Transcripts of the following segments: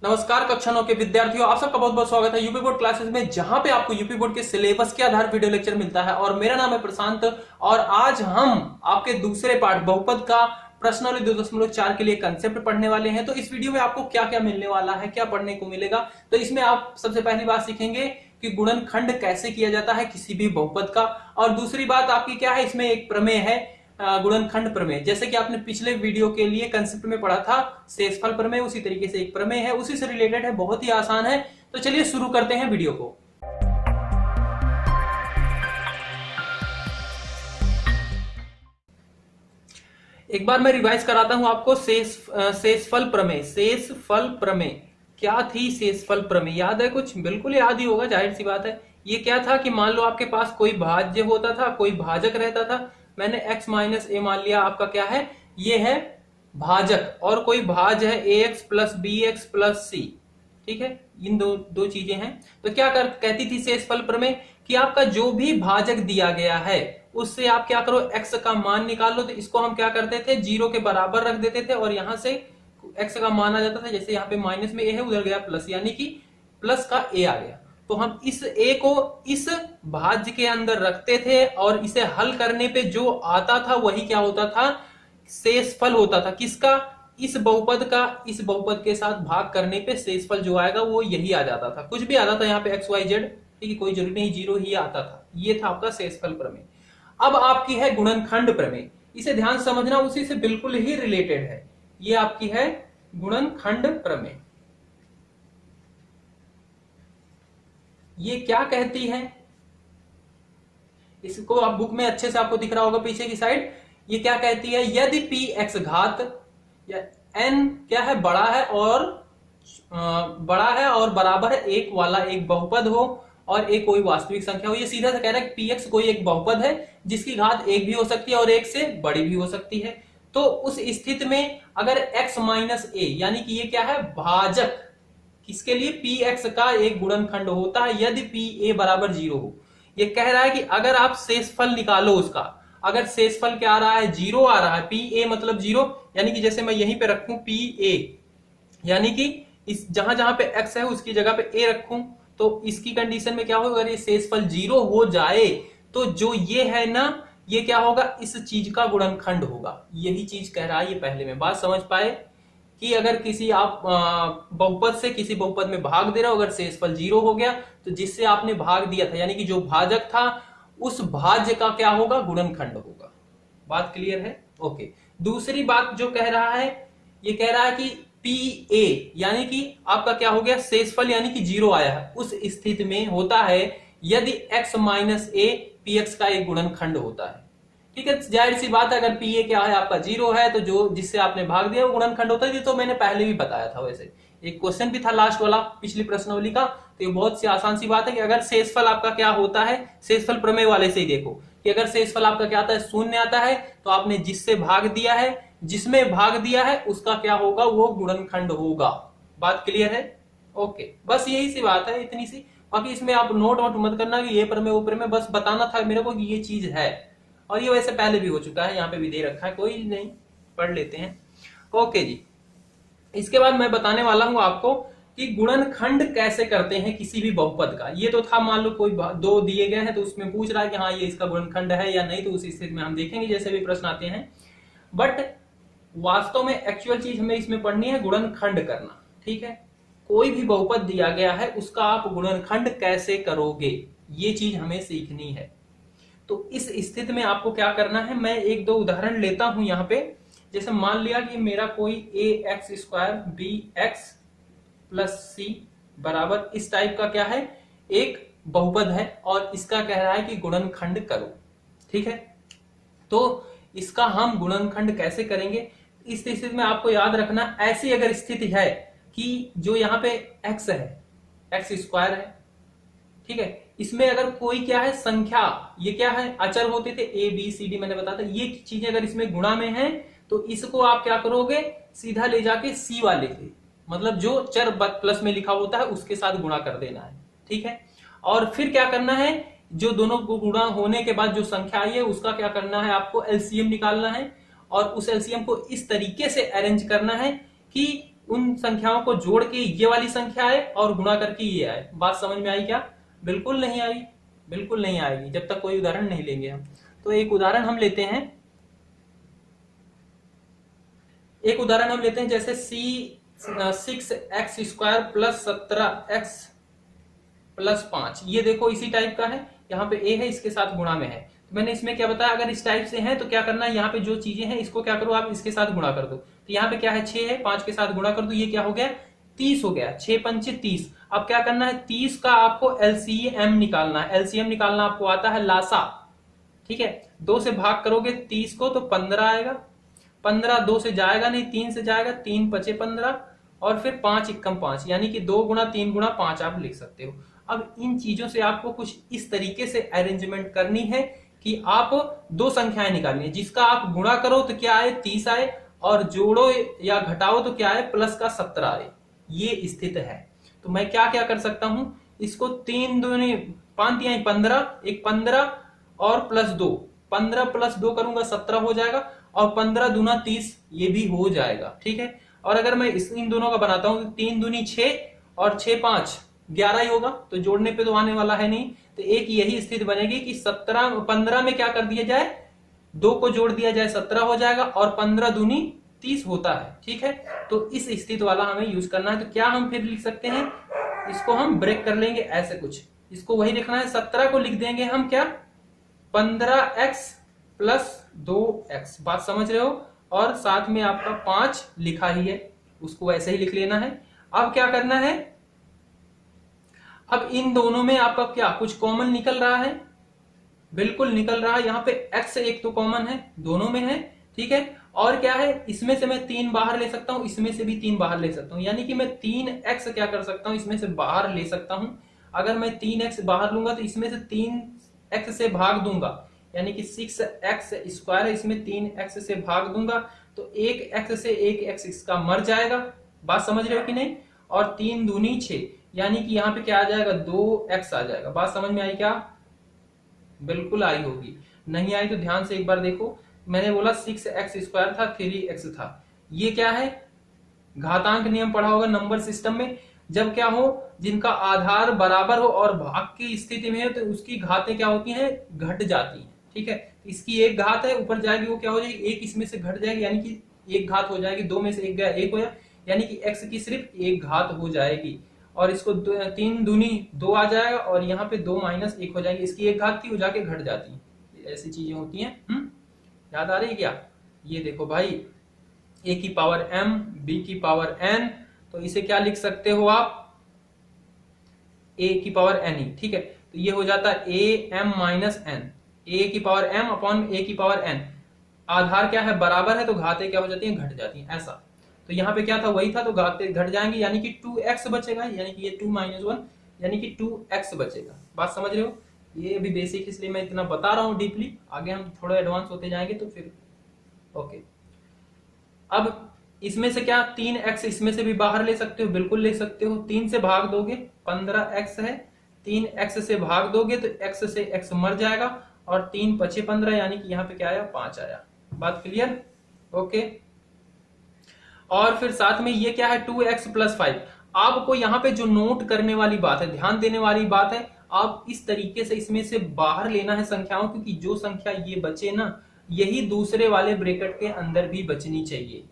नमस्कार कक्षा 9 के विद्यार्थियों, आप सबका बहुत बहुत स्वागत है यूपी बोर्ड क्लासेस में, जहां पे आपको यूपी बोर्ड के सिलेबस के आधार वीडियो लेक्चर मिलता है। और मेरा नाम है प्रशांत और आज हम आपके दूसरे पार्ट बहुपद का प्रश्नावली 2.4 के लिए कंसेप्ट पढ़ने वाले हैं। तो इस वीडियो में आपको क्या क्या मिलने वाला है, क्या पढ़ने को मिलेगा, तो इसमें आप सबसे पहली बात सीखेंगे कि गुणनखंड कैसे किया जाता है किसी भी बहुपद का। और दूसरी बात आपकी क्या है, इसमें एक प्रमेय है गुणनखंड प्रमेय। जैसे कि आपने पिछले वीडियो के लिए कंसेप्ट में पढ़ा था शेषफल प्रमेय, उसी तरीके से एक प्रमेय है, उसी से रिलेटेड है, बहुत ही आसान है। तो चलिए शुरू करते हैं वीडियो को। एक बार मैं रिवाइज कराता हूं आपको। शेषफल प्रमेय, शेषफल प्रमेय क्या थी? शेषफल प्रमेय याद है कुछ? बिल्कुल याद ही होगा, जाहिर सी बात है। ये क्या था कि मान लो आपके पास कोई भाज्य होता था, कोई भाजक रहता था। मैंने x माइनस ए मान लिया, आपका क्या है, ये है भाजक, और कोई भाज है ax plus B X plus C. ठीक है, इन दो दो चीजें हैं। तो क्या कहती थी शेषफल प्रमेय कि आपका जो भी भाजक दिया गया है उससे आप क्या करो, x का मान निकालो। तो इसको हम क्या करते थे, 0 के बराबर रख देते थे और यहां से x का मान आ जाता था। जैसे यहाँ पे माइनस में a है, उधर गया प्लस, यानी कि प्लस का a आ गया। तो हम इस a को इस भाज्य के अंदर रखते थे और इसे हल करने पे जो आता था वही क्या होता था, शेषफल होता था। किसका? इस बहुपद का इस बहुपद के साथ भाग करने पे शेषफल जो आएगा वो यही आ जाता था। कुछ भी आता था यहाँ पे एक्स वाई जेड, ठीक है, कोई जरूरी नहीं, 0 ही आता था। ये था आपका शेषफल प्रमेय। अब आपकी है गुणनखंड प्रमेय। इसे ध्यान समझना, उसी से बिल्कुल ही रिलेटेड है। ये आपकी है गुणनखंड प्रमेय। ये क्या कहती है, इसको आप बुक में अच्छे से आपको दिख रहा होगा पीछे की साइड। ये क्या कहती है, यदि पी एक्स घात या एन क्या है, बड़ा है और बराबर है एक वाला एक बहुपद हो और एक कोई वास्तविक संख्या हो। ये सीधा से कह रहा है कि पी एक्स कोई एक बहुपद है जिसकी घात एक भी हो सकती है और एक से बड़ी भी हो सकती है। तो उस स्थिति में अगर x माइनस ए, यानी कि ये क्या है, भाजक किसके लिए, पी एक्स का एक गुणनखंड होता है यदि पी ए बराबर 0 हो। ये कह रहा है कि अगर आप शेषफल निकालो उसका, अगर शेषफल क्या आ रहा है, 0 आ रहा है, पी ए मतलब 0, यानी कि जैसे मैं यहीं पे रखूं पी ए, यानी कि इस जहां जहां पे x है उसकी जगह पे a रखूं, तो इसकी कंडीशन में क्या होगा, अगर ये शेषफल 0 हो जाए तो जो ये है ना, ये क्या होगा, इस चीज का गुणनखंड होगा। यही चीज कह रहा है। ये पहले में बात समझ पाए कि अगर किसी आप बहुपद से किसी बहुपद में भाग दे रहे हो, अगर शेषफल 0 हो गया तो जिससे आपने भाग दिया था, यानी कि जो भाजक था उस भाज्य का क्या होगा, गुणनखंड होगा। बात क्लियर है? ओके। दूसरी बात जो कह रहा है, ये कह रहा है कि पी ए, यानी कि आपका क्या हो गया, शेषफल यानी कि 0 आया है, उस स्थिति में होता है यदि x minus A P x का एक गुणनखंड होता है। ठीक है, जाहिर सी बात है, अगर पी ए क्या है, आपका 0 है, तो जो जिससे आपने भाग दिया वो गुणनखंड होता है। ये तो मैंने पहले भी बताया था। वैसे एक क्वेश्चन भी था लास्ट वाला पिछली प्रश्नावली का, तो ये बहुत सी आसान सी बात है कि अगर शेषफल आपका क्या होता है, शेषफल प्रमेय वाले से ही देखो कि अगर शेषफल आपका क्या आता है, 0 आता है, तो आपने जिससे भाग दिया है, जिसमें भाग दिया है उसका क्या होगा, वो गुणनखंड होगा। बात क्लियर है? ओके, बस यही सी बात है, इतनी सी। बाकी इसमें आप नोट वोट मत करना कि ये प्रमेय वो प्रमेय, बस बताना था मेरे को कि ये चीज है। और ये वैसे पहले भी हो चुका है, यहाँ पे भी दे रखा है, कोई नहीं, पढ़ लेते हैं। ओके जी, इसके बाद मैं बताने वाला हूं आपको कि गुणनखंड कैसे करते हैं किसी भी बहुपद का। ये तो था, मान लो कोई दो दिए गए हैं तो उसमें पूछ रहा है कि हाँ ये इसका गुणनखंड है या नहीं, तो उस स्थिति में हम देखेंगे जैसे भी प्रश्न आते हैं। बट वास्तव में एक्चुअल चीज हमें इसमें पढ़नी है गुणनखंड करना। ठीक है, कोई भी बहुपद दिया गया है उसका आप गुणनखंड कैसे करोगे, ये चीज हमें सीखनी है। तो इस स्थिति में आपको क्या करना है, मैं एक दो उदाहरण लेता हूं यहाँ पे। जैसे मान लिया कि मेरा कोई A X square B X plus C बराबर इस टाइप का क्या है, एक बहुपद है और इसका कह रहा है कि गुणनखंड करो। ठीक है, तो इसका हम गुणनखंड कैसे करेंगे, इस स्थिति में आपको याद रखना, ऐसी अगर स्थिति है कि जो यहाँ पे x है, एक्स स्क्वायर है, ठीक है, इसमें अगर कोई क्या है संख्या, ये क्या है, अचर होते थे ए बी सी डी, मैंने बताया था, ये चीजें अगर इसमें गुणा में है तो इसको आप क्या करोगे, सीधा ले जाके सी वाले के, मतलब जो चर प्लस में लिखा होता है उसके साथ गुणा कर देना है। ठीक है, और फिर क्या करना है, जो दोनों को गुणा होने के बाद जो संख्या आई है उसका क्या करना है, आपको एलसीएम निकालना है और उस एलसीएम को इस तरीके से अरेंज करना है कि उन संख्याओं को जोड़ के ये वाली संख्या आए और गुणा करके ये आए। बात समझ में आई क्या? बिल्कुल नहीं आई, बिल्कुल नहीं आएगी जब तक कोई उदाहरण नहीं लेंगे हम। तो एक उदाहरण हम लेते हैं, जैसे C 6x² plus 17x plus 5। ये देखो इसी टाइप का है, यहाँ पे a है, इसके साथ गुणा में है। तो मैंने इसमें क्या बताया, अगर इस टाइप से है तो क्या करना है, यहाँ पे जो चीजें हैं इसको क्या करो आप इसके साथ गुणा कर दो। तो यहाँ पे क्या है 6 है, 5 के साथ गुणा कर दो, ये क्या हो गया 30 हो गया, 6 पंचे 30। अब क्या करना है 30 का आपको LCM निकालना है। LCM निकालना आपको आता है लासा, ठीक है। 2 से भाग करोगे 30 को तो 15 आएगा, 15 2 से जाएगा नहीं, 3 से जाएगा, 3 पचे 15 और फिर 5 एकम 5, यानी कि 2 गुणा 3 गुणा 5 आप लिख सकते हो। अब इन चीजों से आपको कुछ इस तरीके से अरेंजमेंट करनी है कि आप दो संख्याएं निकालनी है, जिसका आप गुणा करो तो क्या आए 30 आए, और जोड़ो या घटाओ तो क्या आए प्लस का 17 आए। ये स्थिति है। तो मैं क्या क्या कर सकता हूं, इसको 3 दूनी 5 तिहाई 15, एक 15 और प्लस 2, 15 प्लस 2 करूंगा 17 हो जाएगा, और 15 दूना 30 ये भी हो जाएगा, ठीक है। और अगर मैं इन दोनों का बनाता हूं तो 3 दूनी 6 और 6 5 11 ही होगा, तो जोड़ने पे तो आने वाला है नहीं। तो एक यही स्थिति बनेगी कि 15 में क्या कर दिया जाए, 2 को जोड़ दिया जाए 17 हो जाएगा, और 15 दूनी 30 होता है, ठीक है। तो इस स्थिति वाला हमें यूज करना है। तो क्या हम फिर लिख सकते हैं, इसको हम ब्रेक कर लेंगे ऐसे कुछ, इसको वही लिखना है, 17 को लिख देंगे हम क्या 15x प्लस 2x। बात समझ रहे हो, और साथ में आपका 5 लिखा ही है, उसको ऐसे ही लिख लेना है। अब क्या करना है, अब इन दोनों में आपका क्या कुछ कॉमन निकल रहा है, बिल्कुल निकल रहा है। यहाँ पे x एक तो कॉमन है, दोनों में है, ठीक है। और क्या है, इसमें से मैं 3 बाहर ले सकता हूं, इसमें से भी 3 बाहर ले सकता हूं, यानी कि मैं 3x क्या कर सकता हूं, इसमें से बाहर ले सकता हूं। अगर मैं 3x बाहर लूंगा तो इसमें से 3x से भाग दूंगा, यानी कि 6x² है, इसमें 3x से भाग दूंगा तो 1x से 1x इसका मर जाएगा। बात समझ रहे हो कि नहीं। और 3 दूनी 6, यानी कि यहाँ पे क्या आ जाएगा 2x आ जाएगा। बात समझ में आई क्या? बिल्कुल आई होगी, नहीं आई तो ध्यान से एक बार देखो। मैंने बोला 6x² था, 3x था। ये क्या है, घातांक नियम पढ़ा होगा नंबर सिस्टम में, जब क्या हो जिनका आधार बराबर हो और भाग की स्थिति में हो तो उसकी घातें क्या होती हैं, घट जाती हैं, ठीक है। इसकी एक घात है, ऊपर जाएगी वो क्या हो जाएगी, एक इसमें से घट जाएगी, यानी कि एक घात हो जाएगी, 2 में से एक गया 1 हो जाए, यानी कि x की सिर्फ एक घात हो जाएगी। और इसको 3 दूनी 2 आ जाएगा, और यहाँ पे 2 माइनस 1 हो जाएगी, इसकी एक घात थी वो जाके घट जाती है। ऐसी चीजें होती हैं। याद आ रही है क्या? ये देखो भाई, a की पावर m, b की पावर n, तो इसे क्या लिख सकते हो आप, a की पावर n ही, ठीक है। तो ये हो जाता है a m minus n, a की पावर m अपॉन a की पावर n। आधार क्या है, बराबर है, तो घातें क्या हो जाती हैं, घट जाती हैं, ऐसा। तो यहाँ पे क्या था, वही था, तो घातें घट जाएंगी, यानी कि 2x बचेगा, यानी कि ये 2 माइनस 1 यानी कि 2x बचेगा। बात समझ रहे हो, ये अभी बेसिक इसलिए मैं इतना बता रहा हूँ डीपली, आगे हम थोड़ा एडवांस होते जाएंगे तो फिर ओके। अब इसमें से क्या 3x इसमें से भी बाहर ले सकते हो, बिल्कुल ले सकते हो। 3 से भाग दोगे 15x है, 3x से भाग दोगे तो x से x मर जाएगा, और 3 पचे 15, यानी कि यहाँ पे क्या आया 5 आया। बात क्लियर? ओके। और फिर साथ में ये क्या है 2x प्लस 5। आपको यहाँ पे जो नोट करने वाली बात है, ध्यान देने वाली बात है, आप इस तरीके से इसमें से बाहर लेना है संख्याओं, क्योंकि जो संख्या ये बचे ना, यही दूसरे वाले ब्रैकेट के अंदर भी बचनी चाहिए,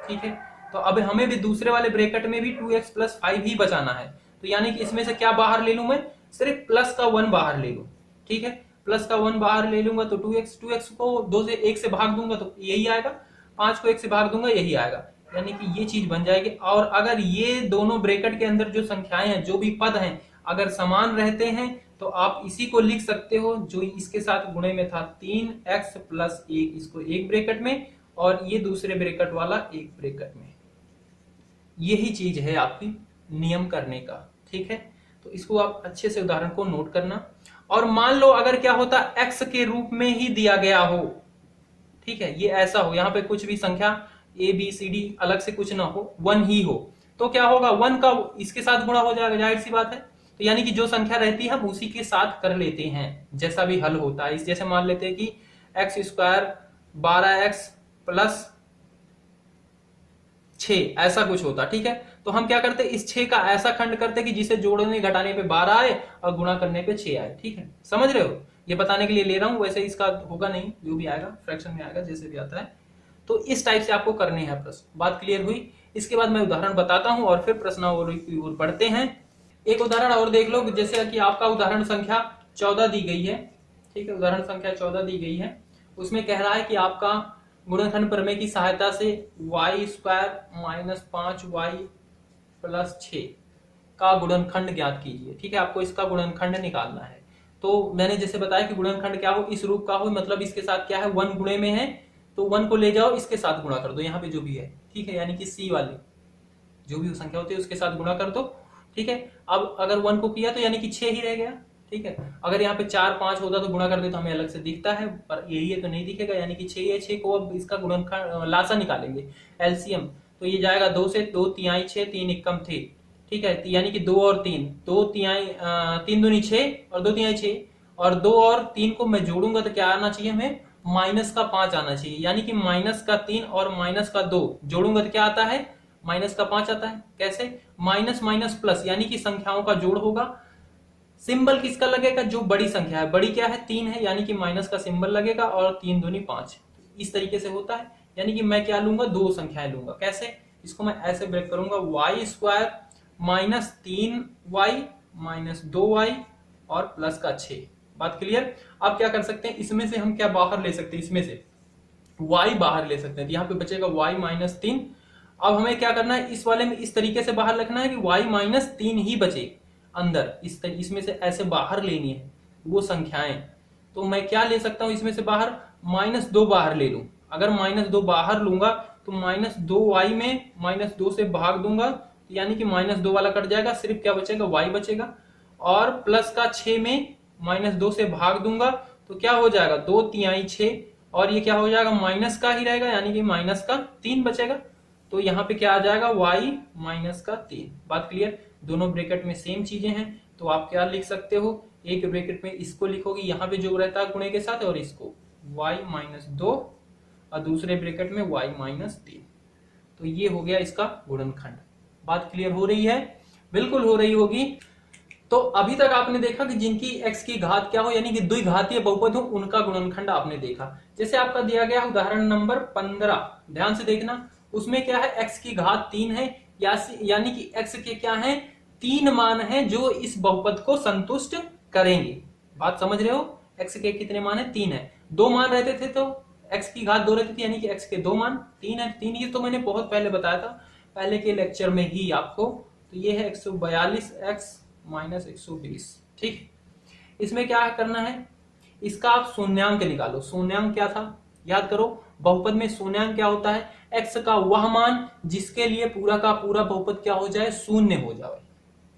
ठीक है। तो अब हमें भी दूसरे वाले ब्रैकेट में भी 2x प्लस 5 ही बचाना है। तो यानी कि इसमें से क्या बाहर ले लूं मैं, सिर्फ प्लस का 1 बाहर ले लूं, ठीक है। प्लस का 1 बाहर ले लूंगा तो 2x को 2 से 1 से भाग दूंगा तो यही आएगा, 5 को 1 से भाग दूंगा यही आएगा, यानी कि ये चीज बन जाएगी। और अगर ये दोनों ब्रैकेट के अंदर जो संख्याएं हैं, जो भी पद हैं, अगर समान रहते हैं तो आप इसी को लिख सकते हो जो इसके साथ गुणे में था, 3x प्लस 1, इसको एक ब्रैकेट में और ये दूसरे ब्रैकेट वाला एक ब्रैकेट में। यही चीज है आपकी नियम करने का, ठीक है। तो इसको आप अच्छे से उदाहरण को नोट करना। और मान लो अगर क्या होता, x के रूप में ही दिया गया हो, ठीक है, ये ऐसा हो, यहाँ पे कुछ भी संख्या a b c d अलग से कुछ ना हो, 1 ही हो, तो क्या होगा 1 का इसके साथ गुणा हो जाएगा, जाहिर सी बात है। तो यानी कि जो संख्या रहती है हम उसी के साथ कर लेते हैं, जैसा भी हल होता है। इस जैसे मान लेते हैं कि x² 12x प्लस 6 ऐसा कुछ होता, ठीक है। तो हम क्या करते, इस 6 का ऐसा खंड करते कि जिसे जोड़ने घटाने पे 12 आए और गुणा करने पे 6 आए, ठीक है। समझ रहे हो, ये बताने के लिए ले रहा हूं, वैसे इसका होगा नहीं, जो भी आएगा फ्रैक्शन में आएगा, जैसे भी आता है। तो इस टाइप से आपको करने हैं प्रश्न। बात क्लियर हुई। इसके बाद मैं उदाहरण बताता हूं और फिर प्रश्नावली की ओर बढ़ते हैं। एक उदाहरण और देख लो, जैसे कि आपका उदाहरण संख्या 14 दी गई है, ठीक है। उदाहरण संख्या 14 दी गई है, उसमें कह रहा है कि आपका गुणनखंड प्रमेय की सहायता से y square minus 5y plus 6 का गुणनखंड ज्ञात कीजिए, ठीक है। आपको इसका गुणनखंड निकालना है। तो मैंने जैसे बताया कि गुणनखंड क्या हो, इस रूप का हो, मतलब इसके साथ क्या है, 1 गुणे में है, तो 1 को ले जाओ, इसके साथ गुणा कर दो, यहाँ पे जो भी है, ठीक है। यानी कि c वाली जो भी संख्या होती है उसके साथ गुणा कर दो, ठीक है। अब अगर 1 को किया तो यानी कि 6 ही रह गया, ठीक है। अगर यहाँ पे 4 5 होता तो गुणा कर दे तो हमें अलग से दिखता है, पर यही है तो नहीं दिखेगा, यानी कि 6 है। 6 को अब इसका गुणनखंड लासा निकालेंगे, एलसीएम, तो ये जाएगा 2 से, 2 तिहाई 6, 3 एकम 3, ठीक है। यानी कि 2 और 3, 2 तिहाई 3 दूनी 6 और 2 तिहाई 6, और 2 और 3 को मैं जोड़ूंगा तो क्या आना चाहिए हमें, माइनस का 5 आना चाहिए। यानी कि माइनस का 3 और माइनस का 2 जोड़ूंगा तो क्या आता है, माइनस का 5 आता है। कैसे, माइनस माइनस प्लस, यानी कि संख्याओं का जोड़ होगा। सिंबल किसका लगेगा, जो बड़ी संख्या है, बड़ी क्या है 3 है, यानी कि माइनस का सिंबल लगेगा, और 3 दूनी 5, इस तरीके से होता है। यानी कि मैं क्या लूंगा, 2 संख्याएं लूंगा। कैसे, इसको मैं ऐसे ब्रेक करूंगा, y square minus 3y minus 2y और प्लस का 6। बात क्लियर। अब क्या कर सकते हैं, इसमें से हम क्या बाहर ले सकते हैं, इसमें से y बाहर ले सकते हैं, तो यहाँ पे बचेगा y माइनस 3। अब हमें क्या करना है, इस वाले में इस तरीके से बाहर रखना है कि y माइनस 3 ही बचे अंदर, इसमें से ऐसे बाहर लेनी है वो संख्याएं। तो मैं क्या ले सकता हूं इसमें से बाहर, -2 बाहर ले लूं। अगर -2 बाहर लूंगा तो -2y में -2 से भाग दूंगा, यानी कि -2 वाला कट जाएगा, सिर्फ क्या बचेगा, y बचेगा। और प्लस का 6 में -2 से भाग दूंगा तो क्या हो जाएगा, 2 तिहाई 6, और ये क्या हो जाएगा, माइनस का ही रहेगा, यानी कि माइनस का 3 बचेगा। तो यहाँ पे क्या आ जाएगा, y माइनस का 3। बात क्लियर। दोनों ब्रैकेट में सेम चीजें हैं, तो आप क्या लिख सकते हो, एक ब्रैकेट में इसको लिखोगे यहाँ पे जो रहता है गुणे के साथ, और इसको y माइनस 2, और दूसरे ब्रैकेट में y माइनस 3। तो ये हो गया इसका गुणनखंड। बात क्लियर हो रही है, बिल्कुल हो रही होगी। तो अभी तक आपने देखा कि जिनकी x की घात क्या हो, यानी कि द्विघातीय बहुपद हो, उनका गुणनखंड आपने देखा। जैसे आपका दिया गया उदाहरण नंबर 15, ध्यान से देखना, उसमें क्या है, x की घात 3 है, यानी कि x के क्या है, 3 मान है जो इस बहुपद को संतुष्ट करेंगे। बात समझ रहे हो, x के कितने मान है, 3 है। 2 मान रहते थे तो x की घात 2 रहती थी, यानी कि x के 2 मान, 3 है। 3 ये तो मैंने बहुत पहले बताया था, पहले के लेक्चर में ही आपको। तो ये है 142x माइनस 120, ठीक। इसमें क्या करना है, इसका आप शून्यांक निकालो। शून्यांक क्या था, याद करो, बहुपद में शून्यांक क्या होता है, x का वह मान जिसके लिए पूरा का पूरा बहुपद क्या हो जाए, शून्य हो जाए,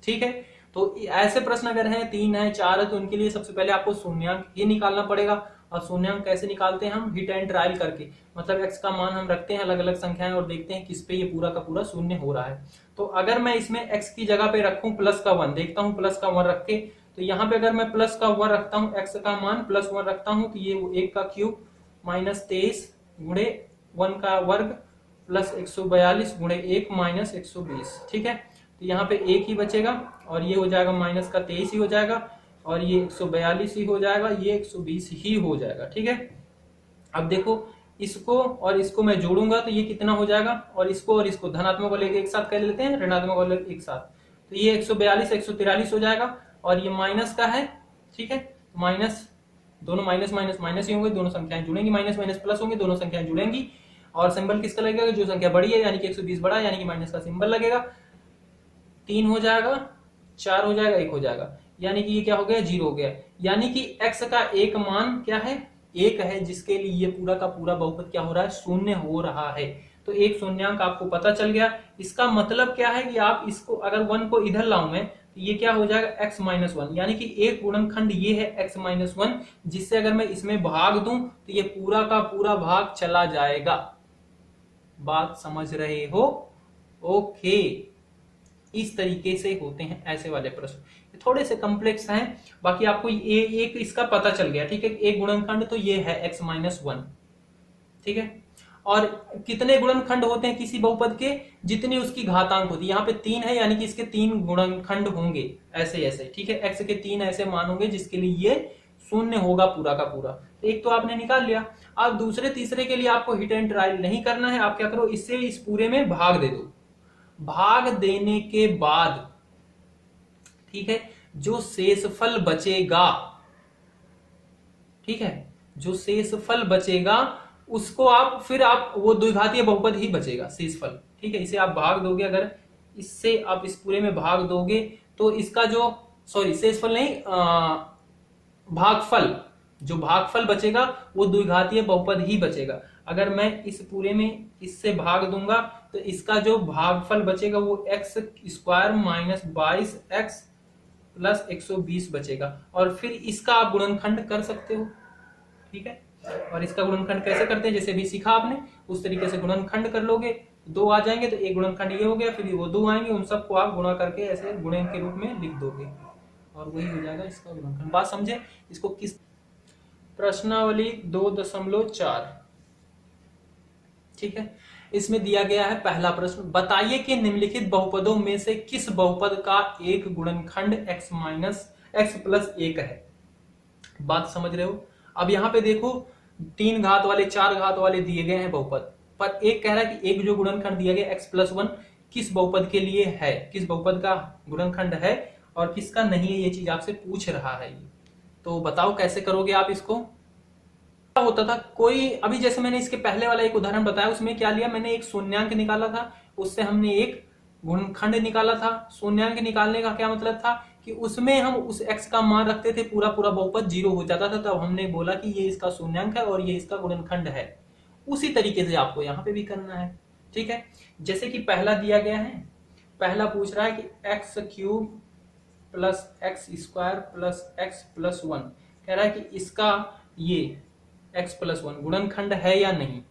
ठीक है। तो ऐसे प्रश्न अगर हैं 3 है 4 है तो उनके लिए सबसे पहले आपको शून्यांक ही निकालना पड़ेगा। और शून्यांक कैसे निकालते हैं हम, हिट एंड ट्रायल करके, मतलब x का मान हम रखते हैं अलग अलग संख्याएं और देखते हैं किस पे ये पूरा का पूरा शून्य हो रहा है। तो अगर मैं इसमें x की जगह पे रखूं प्लस का 1, देखता हूं प्लस का 1 रख के, तो यहाँ पे अगर मैं प्लस का 1 रखता हूँ, x का मान प्लस 1 रखता हूँ, तो ये 1 का क्यूब माइनस 23 गुणे 1 का वर्ग प्लस 142 गुणे 1 माइनस 120, ठीक है। तो यहाँ पे 1 ही बचेगा, और ये हो जाएगा माइनस का 23 ही हो जाएगा, और ये 142 ही हो जाएगा, ये 120 ही हो जाएगा, ठीक है। अब देखो, इसको और इसको मैं जोड़ूंगा तो ये कितना हो जाएगा, और इसको धनात्मक को लेके एक साथ कर लेते हैं, ऋणात्मक को लेके एक साथ, तो ये 142 143 हो जाएगा, और ये माइनस का है, ठीक है। माइनस, दोनों माइनस माइनस माइनस ही होंगे, दोनों संख्याएं जुड़ेंगी, माइनस माइनस प्लस होंगे, दोनों संख्याएं जुड़ेंगी। और सिंबल किसका लगेगा, जो संख्या बड़ी है, यानी कि 120 बड़ा है, यानी कि माइनस का सिंबल लगेगा। 3 हो जाएगा, 4 हो जाएगा, 1 हो जाएगा, यानी कि ये क्या हो गया, 0 हो गया। यानी कि x का एक मान क्या है, 1 है, जिसके लिए ये पूरा का पूरा बहुपद क्या हो रहा है, शून्य हो रहा है। तो एक शून्यांक आपको पता चल गया। इसका मतलब क्या है कि आप इसको अगर 1 को इधर लाऊं मैं, तो ये क्या हो जाएगा, x माइनस 1, यानी कि एक गुणनखंड ये है x माइनस 1, जिससे अगर मैं इसमें भाग दूं तो ये पूरा का पूरा भाग चला जाएगा। बात समझ रहे हो, ओके। इस तरीके से होते हैं ऐसे वाले प्रश्न, थोड़े से कॉम्प्लेक्स हैं, बाकी आपको एक इसका पता चल गया, ठीक है। एक गुणनखंड तो ये है x माइनस 1, ठीक है। और कितने गुणनखंड होते हैं किसी बहुपद के, जितनी उसकी घातांक होती है। यहाँ पे 3 है यानी कि इसके 3 गुणनखंड होंगे, ऐसे ऐसे, ठीक है। x के 3 ऐसे मान होंगे जिसके लिए ये शून्य होगा पूरा का पूरा। तो एक तो आपने निकाल लिया। अब दूसरे तीसरे के लिए आपको हिट एंड ट्रायल नहीं करना है, आप क्या करो, इससे इस पूरे में भाग दे दो। भाग देने के बाद, ठीक है, जो शेषफल बचेगा, ठीक है, जो शेषफल बचेगा उसको आप फिर आप वो द्विघातीय बहुपद ही बचेगा शेषफल, ठीक है। इसे आप भाग दोगे, अगर इससे आप इस पूरे में भाग दोगे तो इसका जो, सॉरी शेषफल नहीं, भागफल, जो भागफल बचेगा वो द्विघातीय बहुपद ही बचेगा। अगर मैं इस पूरे में इससे भाग दूंगा तो इसका जो भागफल बचेगा वो x square minus 22x plus 120 बचेगा। और फिर इसका आप गुणनखंड कर सकते हो, ठीक है। और इसका गुणनखंड कैसे करते हैं, जैसे भी सीखा आपने उस तरीके से गुणनखंड कर लोगे, दो आ जाएंगे तो एक गुणनखंड ये हो गया, फिर वो दो आएंगे, उन सबको आप गुणा करके ऐसे गुणन के रूप में लिख दोगे और वही हो जाएगा इसका गुणनखंड। बात समझे? इसको किस, प्रश्नावली 2.4, ठीक है। इसमें दिया गया है पहला प्रश्न, बताइए कि निम्नलिखित बहुपदों में से किस बहुपद का एक गुणनखंड x माइनस x प्लस 1 है। बात समझ रहे हो? अब यहाँ पे देखो 3 घात वाले 4 घात वाले दिए गए हैं बहुपद, पर एक कह रहा है कि एक जो गुणनखंड दिया गया x प्लस 1 किस बहुपद के लिए है, किस बहुपद का गुणनखंड है और किसका नहीं है, ये चीज आपसे पूछ रहा है। तो बताओ कैसे करोगे आप इसको। क्या होता था, कोई अभी जैसे मैंने इसके पहले वाला एक उदाहरण बताया, उसमें क्या लिया मैंने, एक शून्यांक निकाला था, उससे हमने एक गुणनखंड निकाला था। शून्यांक निकालने का क्या मतलब था कि उसमें हम उस x का मान रखते थे, पूरा पूरा बहुपद 0 हो जाता था, तब हमने बोला कि ये इसका शून्यांक है और ये इसका गुणनखंड है। उसी तरीके से आपको यहाँ पे भी करना है, ठीक है। जैसे कि पहला दिया गया है, पहला पूछ रहा है कि x cube plus x square plus x plus 1, कह रहा है कि इसका ये x प्लस 1 गुणनखंड है या नहीं।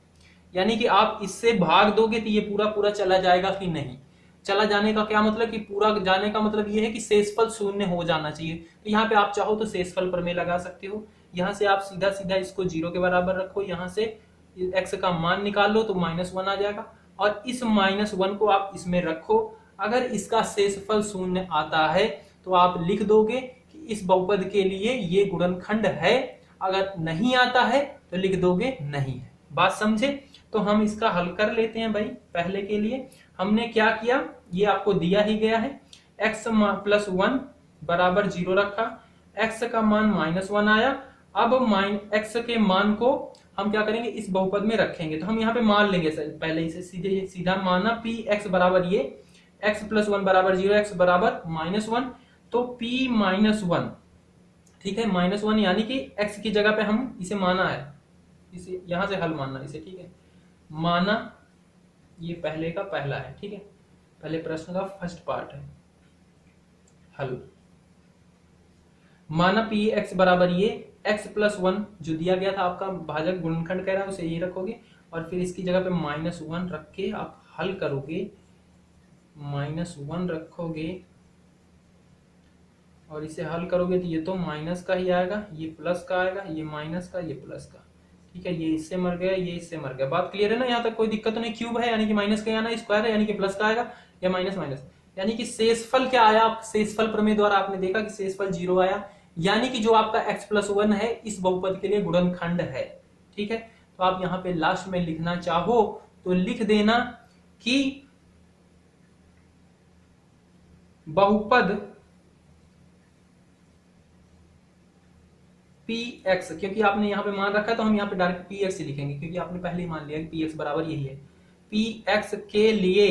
यानी कि आप इससे भाग दोगे तो ये पूरा पूरा चला जाएगा कि नहीं। चला जाने का क्या मतलब, कि पूरा जाने का मतलब ये है कि शेषफल शून्य हो जाना चाहिए। तो यहाँ पे आप चाहो तो शेषफल प्रमेय लगा सकते हो। यहाँ से आप सीधा सीधा इसको 0 के बराबर रखो, यहाँ से x का मान निकाल लो तो -1 आ जाएगा, और इस -1 को आप इसमें रखो। अगर इसका शेषफल शून्य आता है तो आप लिख दोगे कि इस बहुपद के लिए ये गुणनखंड है, अगर नहीं आता है तो लिख दोगे नहीं है। बात समझे? तो हम इसका हल कर लेते हैं भाई। पहले के लिए हमने क्या किया, ये आपको दिया ही गया है, x प्लस 1 बराबर 0 रखा, x का मान -1 आया। अब x के मान को हम क्या करेंगे, इस बहुपद में रखेंगे। तो हम यहाँ पे मान लेंगे पहले इसे सीधा माना p x बराबर ये x प्लस 1 बराबर 0, x बराबर -1, तो p -1, ठीक है, -1 यानी कि x की जगह पे हम इसे माना है, इसे यहां से हल मानना इसे, ठीक है। माना ये पहले का पहला है, ठीक है, पहले प्रश्न का फर्स्ट पार्ट है हल। माना पी एक्स बराबर ये x प्लस 1 जो दिया गया था आपका भाजक गुणनखंड कह रहा है, उसे ये रखोगे और फिर इसकी जगह पे -1 रख के आप हल करोगे। -1 रखोगे और इसे हल करोगे तो ये तो माइनस का ही आएगा, ये प्लस का आएगा, ये माइनस का, ये प्लस का, ठीक है। ये इससे मर गया, ये इससे मर गया। बात क्लियर है ना? यहाँ तक कोई दिक्कत नहीं। क्यूब है यानी कि माइनस का आना, स्क्वायर है यानी कि प्लस का आएगा, या माइनस माइनस, यानी कि शेषफल क्या आया, शेषफल प्रमेय द्वारा आपने देखा कि शेषफल 0 आया, यानी कि जो आपका x प्लस 1 है इस बहुपद के लिए गुणनखंड है, ठीक है। तो आप यहाँ पे लास्ट में लिखना चाहो तो लिख देना कि बहुपद px, क्योंकि आपने यहाँ पे मान रखा है तो हम यहाँ पे डायरेक्ट px ही लिखेंगे, क्योंकि आपने पहले ही मान लिया कि px बराबर यही है। px के लिए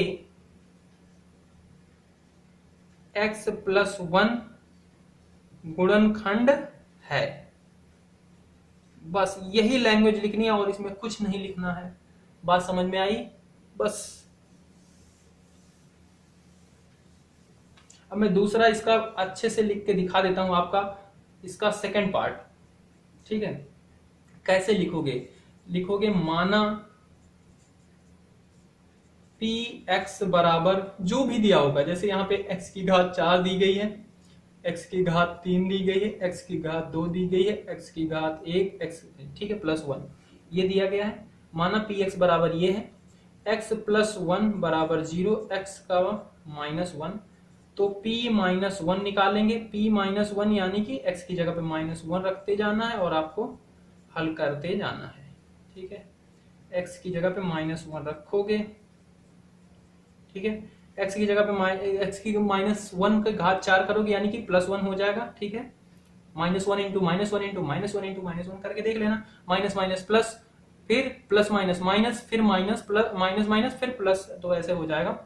x प्लस 1 गुणनखंड है। बस यही लैंग्वेज लिखनी है और इसमें कुछ नहीं लिखना है। बात समझ में आई? बस अब मैं दूसरा इसका अच्छे से लिख के दिखा देता हूं आपका, इसका सेकंड पार्ट, ठीक है। कैसे लिखोगे, लिखोगे माना px बराबर जो भी दिया होगा, जैसे यहाँ पे x की घात 4 दी गई है, x की घात 3 दी गई है, x की घात 2 दी गई है, x की घात 1, x, ठीक है, प्लस 1 ये दिया गया है। माना पी एक्स बराबर ये है, एक्स प्लस वन बराबर 0, एक्स का माइनस वन, तो p माइनस वन निकालेंगे। p माइनस वन यानी कि x की जगह पे माइनस वन रखते जाना है और आपको हल करते जाना है। ठीक है, x की जगह पे माइनस वन रखोगे। ठीक है, x की जगह पे x की माइनस वन का घात 4 करोगे यानी कि प्लस वन हो जाएगा। ठीक है, minus one into minus one into minus one into minus one करके देख लेना। माइनस माइनस प्लस, फिर प्लस माइनस माइनस, फिर माइनस प्लस माइनस माइनस, फिर प्लस, तो ऐसे हो जाएगा।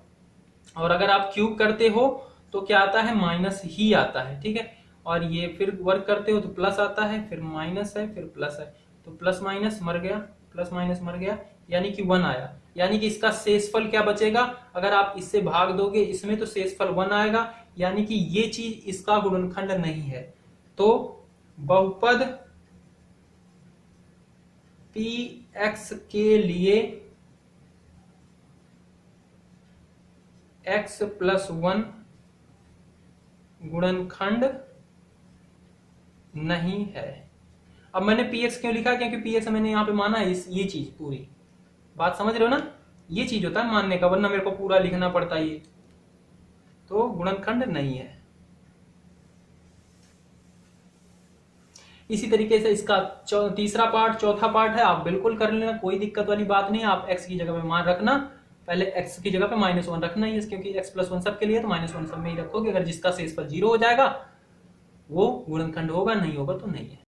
और अगर आप क्यूब करते हो तो क्या आता है, माइनस ही आता है। ठीक है, और ये फिर वर्क करते हो तो प्लस आता है, फिर माइनस है, फिर प्लस है, तो प्लस माइनस मर गया, प्लस माइनस मर गया, यानी कि वन आया। यानी कि इसका शेषफल क्या बचेगा, अगर आप इससे भाग दोगे इसमें तो शेषफल वन आएगा, यानी कि ये चीज इसका गुणनखंड नहीं है। तो बहुपद px के लिए x प्लस वन गुणनखंड नहीं है। अब मैंने px क्यों लिखा, क्योंकि px मैंने यहां पे माना है ये चीज, पूरी बात समझ रहे हो ना, ये चीज होता है मानने का, वरना मेरे को पूरा लिखना पड़ता है ये, तो गुणनखंड नहीं है। इसी तरीके से इसका तीसरा पार्ट, चौथा पार्ट है, आप बिल्कुल कर लेना, कोई दिक्कत वाली बात नहीं है। आप x की जगह पे मान रखना, पहले x की जगह पे माइनस वन रखना ही है, क्योंकि x प्लस वन सबके लिए, तो माइनस वन सब में ही रखोगे। अगर जिसका शेषफल 0 हो जाएगा वो गुणनखंड होगा, नहीं होगा तो नहीं है।